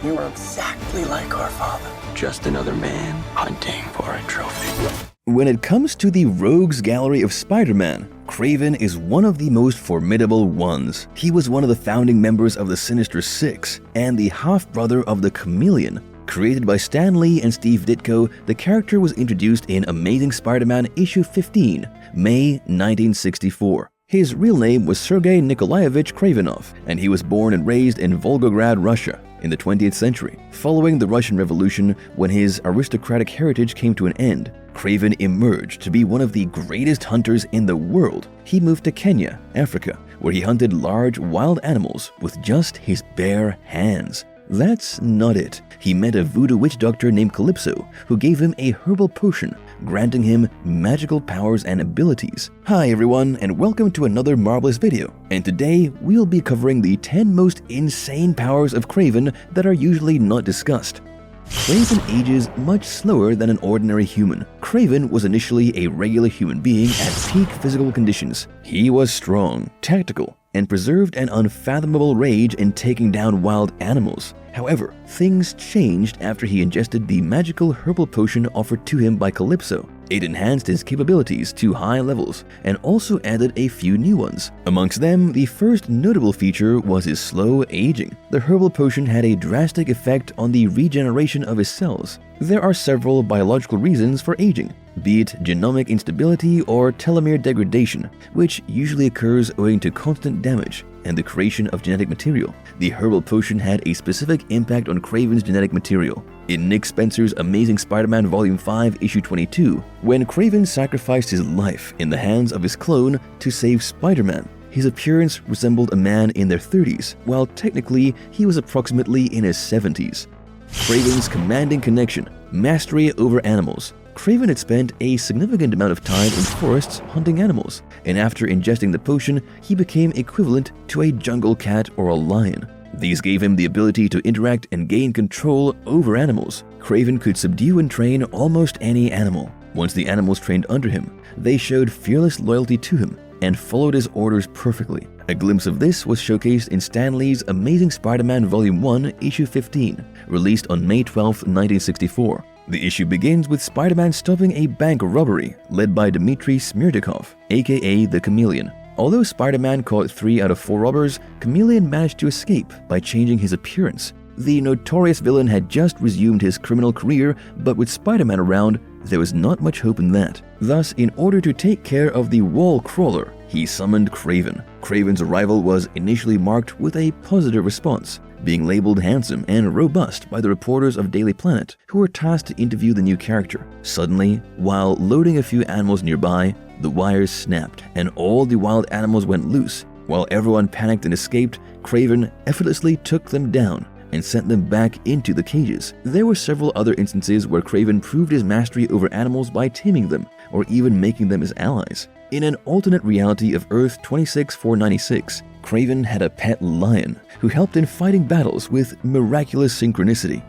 You are exactly like our father. Just another man hunting for a trophy. When it comes to the rogues gallery of Spider-Man, Kraven is one of the most formidable ones. He was one of the founding members of the Sinister Six and the half-brother of the Chameleon. Created by Stan Lee and Steve Ditko, the character was introduced in Amazing Spider-Man issue 15, May 1964. His real name was Sergei Nikolaevich Kravenov, and he was born and raised in Volgograd, Russia, in the 20th century. Following the Russian Revolution, when his aristocratic heritage came to an end, Kraven emerged to be one of the greatest hunters in the world. He moved to Kenya, Africa, where he hunted large wild animals with just his bare hands. That's not it. He met a voodoo witch doctor named Calypso, who gave him a herbal potion, granting him magical powers and abilities. Hi everyone, and welcome to another marvelous video. And today, we'll be covering the 10 most insane powers of Kraven that are usually not discussed. Kraven ages much slower than an ordinary human. Kraven was initially a regular human being at peak physical conditions. He was strong, tactical, and preserved an unfathomable rage in taking down wild animals. However, things changed after he ingested the magical herbal potion offered to him by Calypso. It enhanced his capabilities to high levels and also added a few new ones. Amongst them, the first notable feature was his slow aging. The herbal potion had a drastic effect on the regeneration of his cells. There are several biological reasons for aging, be it genomic instability or telomere degradation, which usually occurs owing to constant damage and the creation of genetic material. The herbal potion had a specific impact on Kraven's genetic material. In Nick Spencer's Amazing Spider-Man Volume 5, Issue 22, when Kraven sacrificed his life in the hands of his clone to save Spider-Man, his appearance resembled a man in their 30s, while technically he was approximately in his 70s. Kraven's commanding connection, mastery over animals. Kraven had spent a significant amount of time in forests hunting animals, and after ingesting the potion, he became equivalent to a jungle cat or a lion. These gave him the ability to interact and gain control over animals. Kraven could subdue and train almost any animal. Once the animals trained under him, they showed fearless loyalty to him and followed his orders perfectly. A glimpse of this was showcased in Stan Lee's Amazing Spider-Man Volume 1, Issue 15, released on May 12, 1964. The issue begins with Spider-Man stopping a bank robbery led by Dmitry Smirtikov, aka the Chameleon. Although Spider-Man caught 3 out of 4 robbers, Chameleon managed to escape by changing his appearance. The notorious villain had just resumed his criminal career, but with Spider-Man around, there was not much hope in that. Thus, in order to take care of the wall crawler, he summoned Kraven. Kraven's arrival was initially marked with a positive response, being labeled handsome and robust by the reporters of Daily Planet, who were tasked to interview the new character. Suddenly, while loading a few animals nearby, the wires snapped and all the wild animals went loose. While everyone panicked and escaped, Kraven effortlessly took them down and sent them back into the cages. There were several other instances where Kraven proved his mastery over animals by taming them or even making them his allies. In an alternate reality of Earth 26496, Kraven had a pet lion who helped in fighting battles with miraculous synchronicity.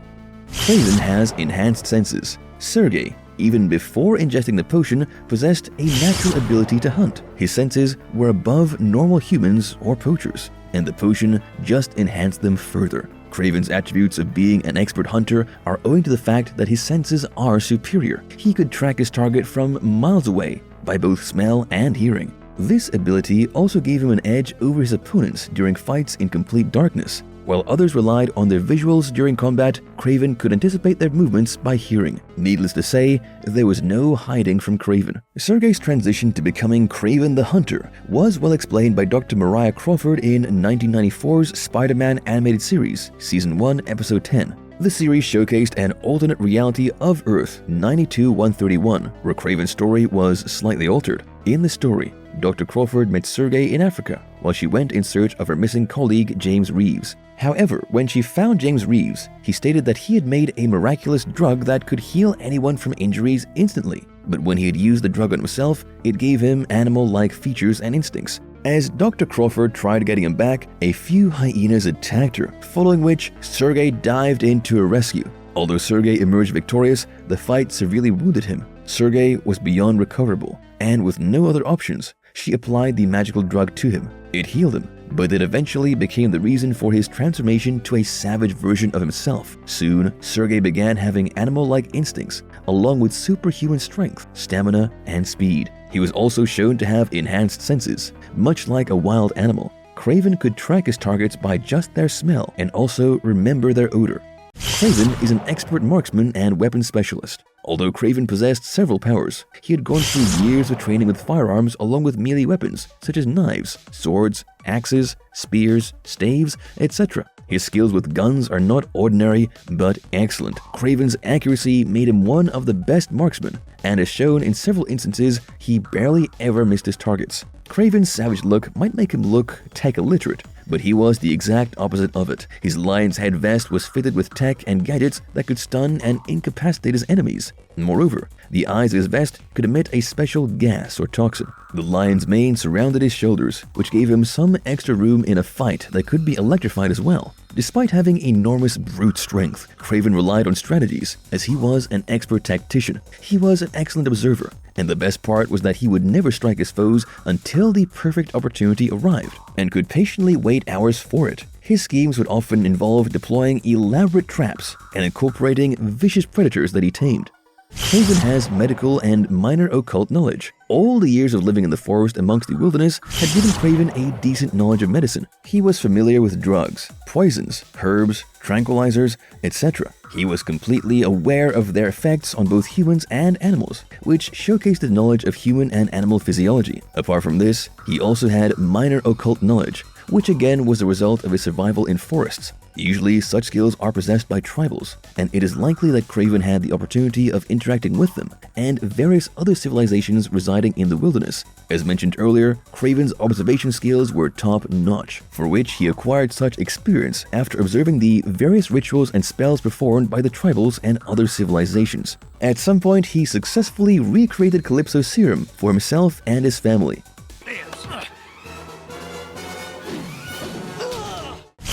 Kraven has enhanced senses. Sergei, even before ingesting the potion, possessed a natural ability to hunt. His senses were above normal humans or poachers, and the potion just enhanced them further. Kraven's attributes of being an expert hunter are owing to the fact that his senses are superior. He could track his target from miles away by both smell and hearing. This ability also gave him an edge over his opponents during fights in complete darkness. While others relied on their visuals during combat, Kraven could anticipate their movements by hearing. Needless to say, there was no hiding from Kraven. Sergei's transition to becoming Kraven the Hunter was well explained by Dr. Mariah Crawford in 1994's Spider-Man animated series, Season 1, Episode 10. The series showcased an alternate reality of Earth 92-131, where Kraven's story was slightly altered. In the story, Dr. Crawford met Sergei in Africa while she went in search of her missing colleague James Reeves. However, when she found James Reeves, he stated that he had made a miraculous drug that could heal anyone from injuries instantly. But when he had used the drug on himself, it gave him animal-like features and instincts. As Dr. Crawford tried getting him back, a few hyenas attacked her, following which Sergei dived in to her rescue. Although Sergei emerged victorious, the fight severely wounded him. Sergei was beyond recoverable, and with no other options, she applied the magical drug to him. It healed him, but it eventually became the reason for his transformation to a savage version of himself. Soon, Sergei began having animal-like instincts, along with superhuman strength, stamina, and speed. He was also shown to have enhanced senses, much like a wild animal. Kraven could track his targets by just their smell and also remember their odor. Kraven is an expert marksman and weapons specialist. Although Kraven possessed several powers, he had gone through years of training with firearms along with melee weapons such as knives, swords, axes, spears, staves, etc. His skills with guns are not ordinary, but excellent. Kraven's accuracy made him one of the best marksmen, and as shown in several instances, he barely ever missed his targets. Kraven's savage look might make him look tech-illiterate, but he was the exact opposite of it. His lion's head vest was fitted with tech and gadgets that could stun and incapacitate his enemies. Moreover, the eyes of his vest could emit a special gas or toxin. The lion's mane surrounded his shoulders, which gave him some extra room in a fight that could be electrified as well. Despite having enormous brute strength, Kraven relied on strategies, as he was an expert tactician. He was an excellent observer, and the best part was that he would never strike his foes until the perfect opportunity arrived, and could patiently wait hours for it. His schemes would often involve deploying elaborate traps and incorporating vicious predators that he tamed. Kraven has medical and minor occult knowledge. All the years of living in the forest amongst the wilderness had given Kraven a decent knowledge of medicine. He was familiar with drugs, poisons, herbs, tranquilizers, etc. He was completely aware of their effects on both humans and animals, which showcased the knowledge of human and animal physiology. Apart from this, he also had minor occult knowledge, which again was the result of his survival in forests. Usually, such skills are possessed by tribals, and it is likely that Kraven had the opportunity of interacting with them and various other civilizations residing in the wilderness. As mentioned earlier, Kraven's observation skills were top-notch, for which he acquired such experience after observing the various rituals and spells performed by the tribals and other civilizations. At some point, he successfully recreated Calypso's serum for himself and his family.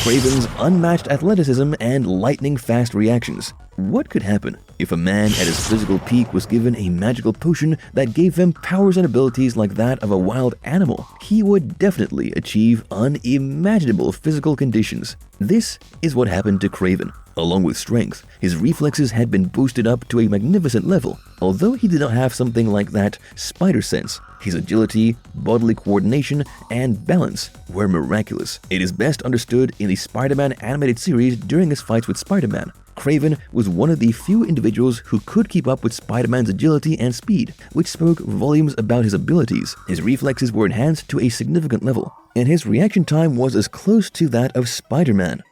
Kraven's unmatched athleticism and lightning-fast reactions. What could happen if a man at his physical peak was given a magical potion that gave him powers and abilities like that of a wild animal? He would definitely achieve unimaginable physical conditions. This is what happened to Kraven. Along with strength, his reflexes had been boosted up to a magnificent level. Although he did not have something like that spider sense, his agility, bodily coordination, and balance were miraculous. It is best understood in the Spider-Man animated series during his fights with Spider-Man. Kraven was one of the few individuals who could keep up with Spider-Man's agility and speed, which spoke volumes about his abilities. His reflexes were enhanced to a significant level, and his reaction time was as close to that of Spider-Man.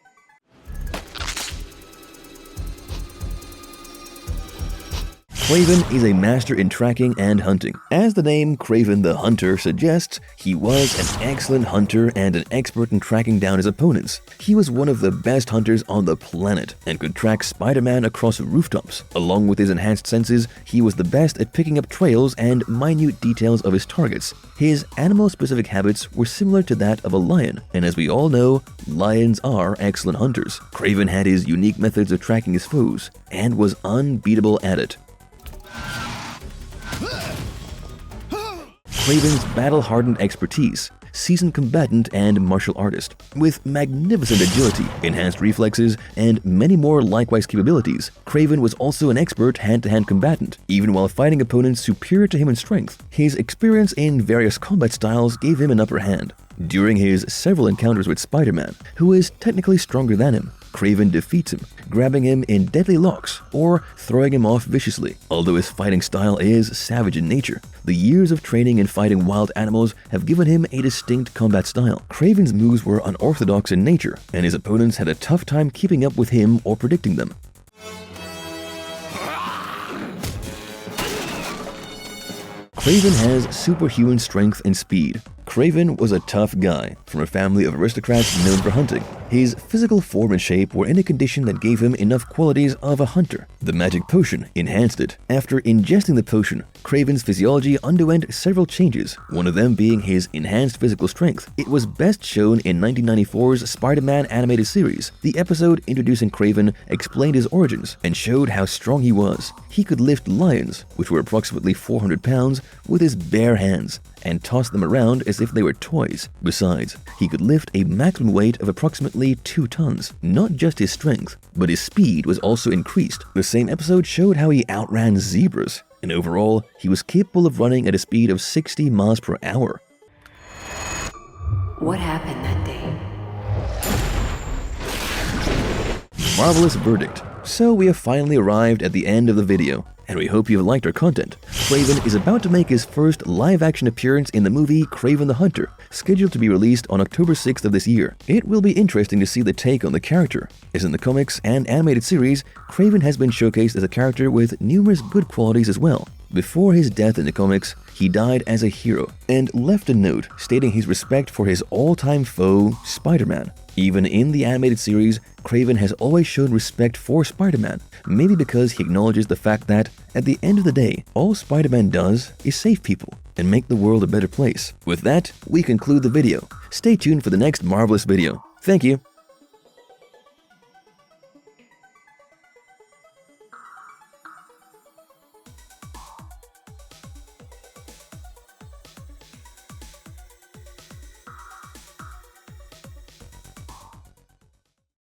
Kraven is a master in tracking and hunting. As the name Kraven the Hunter suggests, he was an excellent hunter and an expert in tracking down his opponents. He was one of the best hunters on the planet and could track Spider-Man across rooftops. Along with his enhanced senses, he was the best at picking up trails and minute details of his targets. His animal-specific habits were similar to that of a lion, and as we all know, lions are excellent hunters. Kraven had his unique methods of tracking his foes and was unbeatable at it. Kraven's battle-hardened expertise, seasoned combatant and martial artist. With magnificent agility, enhanced reflexes, and many more likewise capabilities, Kraven was also an expert hand-to-hand combatant, even while fighting opponents superior to him in strength. His experience in various combat styles gave him an upper hand. During his several encounters with Spider-Man, who is technically stronger than him, Kraven defeats him, grabbing him in deadly locks or throwing him off viciously. Although his fighting style is savage in nature, the years of training in fighting wild animals have given him a distinct combat style. Kraven's moves were unorthodox in nature, and his opponents had a tough time keeping up with him or predicting them. Kraven has superhuman strength and speed. Kraven was a tough guy from a family of aristocrats known for hunting. His physical form and shape were in a condition that gave him enough qualities of a hunter. The magic potion enhanced it. After ingesting the potion, Kraven's physiology underwent several changes, one of them being his enhanced physical strength. It was best shown in 1994's Spider-Man animated series. The episode introducing Kraven explained his origins and showed how strong he was. He could lift lions, which were approximately 400 pounds, with his bare hands, and tossed them around as if they were toys. Besides, he could lift a maximum weight of approximately 2 tons. Not just his strength, but his speed was also increased. The same episode showed how he outran zebras, and overall, he was capable of running at a speed of 60 miles per hour. What happened that day? Marvelous verdict. So we have finally arrived at the end of the video, and we hope you have liked our content. Kraven is about to make his first live-action appearance in the movie Kraven the Hunter, scheduled to be released on October 6th of this year. It will be interesting to see the take on the character, as in the comics and animated series, Kraven has been showcased as a character with numerous good qualities as well. Before his death in the comics, he died as a hero, and left a note stating his respect for his all-time foe, Spider-Man. Even in the animated series, Kraven has always shown respect for Spider-Man, maybe because he acknowledges the fact that, at the end of the day, all Spider-Man does is save people and make the world a better place. With that, we conclude the video. Stay tuned for the next marvelous video. Thank you.